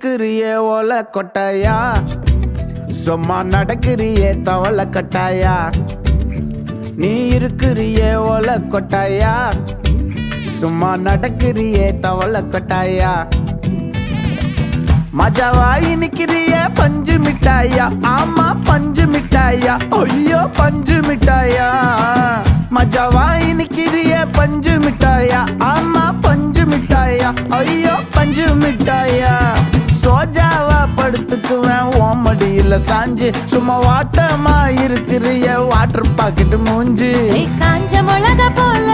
இருக்கிறியே ஓலை கொட்டாயா, சும்மா நடக்கிறியே தவளை கட்டாயா. நீ இருக்கிறியே ஓலை கொட்டாயா, சும்மா நடக்கிறியே தவளை கொட்டாயா. மஜாவாய் நிக்கிறிய பஞ்சு மிட்டாயா, ஆமா பஞ்சு மிட்டாயா, ஐயோ பஞ்சு மிட்டாயா. மஜாவாய் நிக்கிறிய பஞ்சு மிட்டாயா, ஆமா பஞ்சு மிட்டாயா, ஐயோ பஞ்சு மிட்டாயா. சோஜாவா படுத்துக்குவேன் ஓமடியில சாஞ்சு, சும்மா வாட்டமா இருக்கிறிய வாட்டர் பாக்கெட் மூஞ்சி. காஞ்ச மிளகா போல